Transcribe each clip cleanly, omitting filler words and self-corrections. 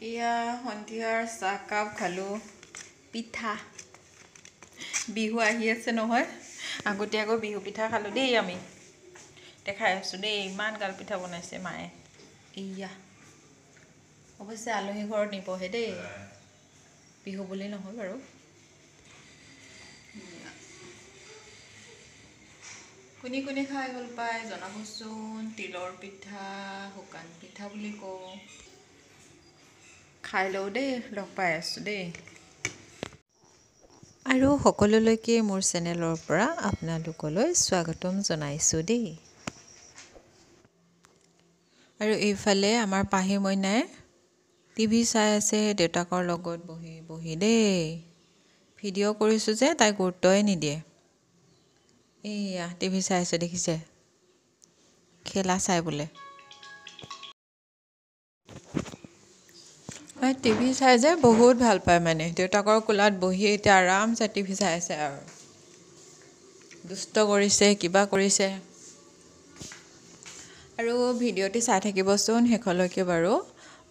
এয়া সন্ধিয়াৰ চাহকাপ খালোঁ পিঠা বিহু আহি আছে নহয় আগতীয়াকৈ বিহু পিঠা খালোঁ দেই আমি দেখাই আছোঁ দেই ইমান গাল পিঠা বনাইছে মায়ে এয়া অৱশ্যে আলহী ঘৰত নিবহে দেই বিহু বুলি নহয় বাৰু কোনে কোনে খাই ভাল পায় জনাবচোন তিলৰ পিঠা শুকান পিঠা বুলি কওঁ খাই লওঁ দেই লগ পাই আছোঁ দেই আৰু সকলোলৈকে মোৰ চেনেলৰ পৰা আপোনালোকলৈ স্বাগতম জনাইছোঁ দেই আৰু এইফালে আমাৰ পাহি মইনাই টিভি চাই আছে দেউতাকৰ লগত বহি বহি দেই ভিডিঅ' কৰিছোঁ যে তাই গুৰুত্বই নিদিয়ে এয়া টিভি চাই আছে দেখিছে খেলা চাই বোলে টিভি চাই যে বহুত ভাল পায় মানে দেউতাকৰ কোলাত বহি এতিয়া আৰামছে টিভি চাই আছে আৰু দুষ্ট কৰিছে কিবা কৰিছে আৰু ভিডিঅ'টি চাই থাকিবচোন শেষলৈকে বাৰু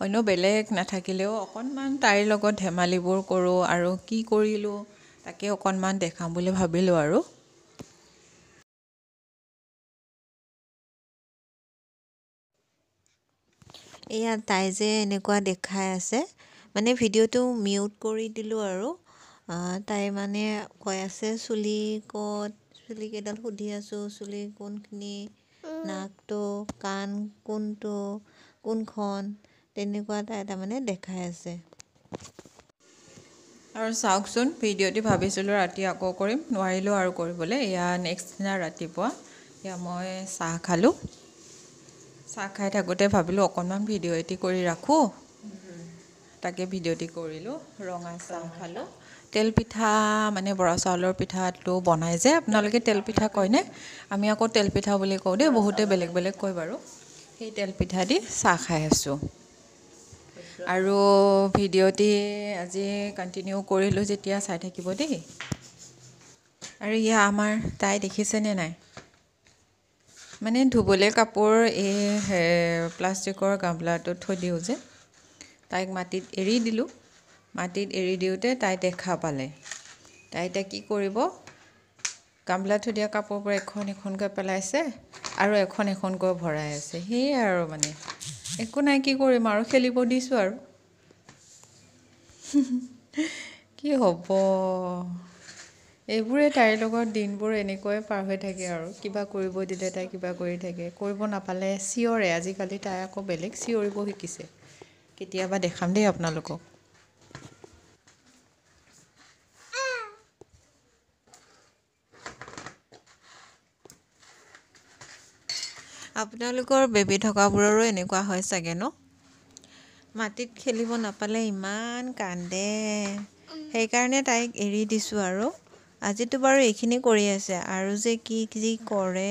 অন্য বেলেগ নাথাকিলেও অকণমান তাইৰ লগত ধেমালিবোৰ কৰোঁ আৰু কি কৰিলোঁ তাকে অকণমান দেখাম বুলি ভাবিলোঁ আৰু এয়া তাই যে এনেকুৱা দেখাই আছে মানে ভিডিঅ'টো মিউট কৰি দিলোঁ আৰু তাই মানে কৈ আছে চুলি ক'ত চুলিকেইডাল সুধি আছোঁ চুলি কোনখিনি নাকটো কাণ কোনটো কোনখন তেনেকুৱা তাই তাৰমানে দেখাই আছে আৰু চাওকচোন ভিডিঅ'টি ভাবিছিলোঁ ৰাতি আকৌ কৰিম নোৱাৰিলোঁ আৰু কৰিবলৈ এয়া নেক্সট দিনা ৰাতিপুৱা এয়া মই চাহ খালোঁ চাহ খাই থাকোঁতে ভাবিলোঁ অকণমান ভিডিঅ' এটি কৰি ৰাখোঁ তাকে ভিডিঅ'টি কৰিলোঁ ৰঙা চাহ খালোঁ তেল পিঠা মানে বৰা চাউলৰ পিঠাটো বনাই যে আপোনালোকে তেল পিঠা কয়নে আমি আকৌ তেল পিঠা বুলি কওঁ দেই বহুতে বেলেগ বেলেগ কয় বাৰু সেই তেল পিঠা দি চাহ খাই আছোঁ আৰু ভিডিঅ'টি আজি কণ্টিনিউ কৰিলোঁ যেতিয়া চাই থাকিব দেই আৰু ইয়া আমাৰ তাই দেখিছেনে নাই মানে ধুবলৈ কাপোৰ এই প্লাষ্টিকৰ গামলাটোত থৈ দিওঁ যে তাইক মাটিত এৰি দিলোঁ মাটিত এৰি দিওঁতে তাই দেখা পালে তাই এতিয়া কি কৰিব গামলাত থৈ দিয়া কাপোৰবোৰ এখন এখনকৈ পেলাইছে আৰু এখন এখনকৈ ভৰাই আছে সেয়াই আৰু মানে একো নাই কি কৰিম আৰু খেলিব দিছোঁ আৰু কি হ'ব এইবোৰে তাইৰ লগত দিনবোৰ এনেকৈয়ে পাৰ হৈ থাকে আৰু কিবা কৰিব দিলে তাই কিবা কৰি থাকে কৰিব নাপালে চিঞৰে আজিকালি তাই আকৌ বেলেগ চিঞৰিব শিকিছে কেতিয়াবা দেখাম দেই আপোনালোকক আপোনালোকৰ বেবী থকাবোৰৰো এনেকুৱা হয় চাগে ন মাটিত খেলিব নাপালে ইমান কান্দে সেইকাৰণে তাইক এৰি দিছোঁ আৰু আজিতো বাৰু এইখিনি কৰি আছে আৰু যে কি কি কৰে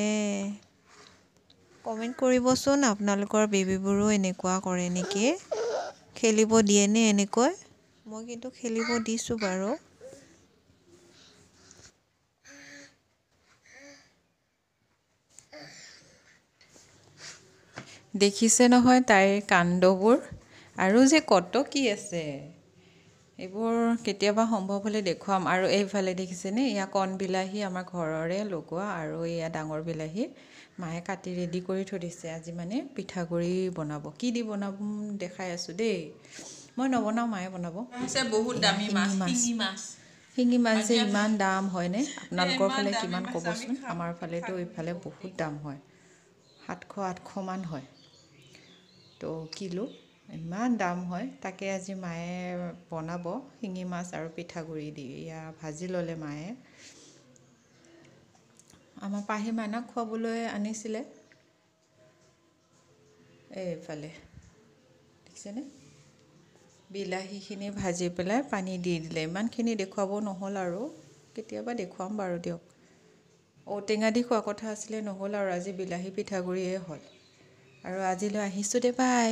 কমেণ্ট কৰিবচোন আপোনালোকৰ বেবীবোৰো এনেকুৱা কৰে নেকি খেলিব দিয়েনে এনেকৈ মই কিন্তু খেলিব দিছোঁ বাৰু দেখিছে নহয় তাইৰ কাণ্ডবোৰ আৰু যে কত কি আছে এইবোৰ কেতিয়াবা সম্ভৱ হ'লে দেখুৱাম আৰু এইফালে দেখিছেনে এয়া কণ বিলাহী আমাৰ ঘৰৰে লগোৱা আৰু এয়া ডাঙৰ বিলাহী মায়ে কাটি ৰেডি কৰি থৈ দিছে আজি মানে পিঠাগুড়ি বনাব কি দি বনাব দেখাই আছোঁ দেই মই নবনাওঁ মায়ে বনাব বহুত দামী মাছ শিঙি মাছ যে ইমান দাম হয়নে আপোনালোকৰ ফালে কিমান ক'বচোন আমাৰ ফালেতো এইফালে বহুত দাম হয় 700-800 মান হয় তো কিলো ইমান দাম হয় তাকে আজি মায়ে বনাব শিঙি মাছ আৰু পিঠাগুড়ি দি এয়া ভাজি ল'লে মায়ে আমাৰ পাহি মাইনাক খুৱাবলৈ আনিছিলে এইফালে দেখিছেনে বিলাহীখিনি ভাজি পেলাই পানী দি দিলে ইমানখিনি দেখুৱাব নহ'ল আৰু কেতিয়াবা দেখুৱাম বাৰু দিয়ক ঔটেঙা দি খোৱা কথা আছিলে নহ'ল আৰু আজি বিলাহী পিঠাগুড়িয়ে হ'ল আৰু আজিলৈ আহিছোঁ দে বাই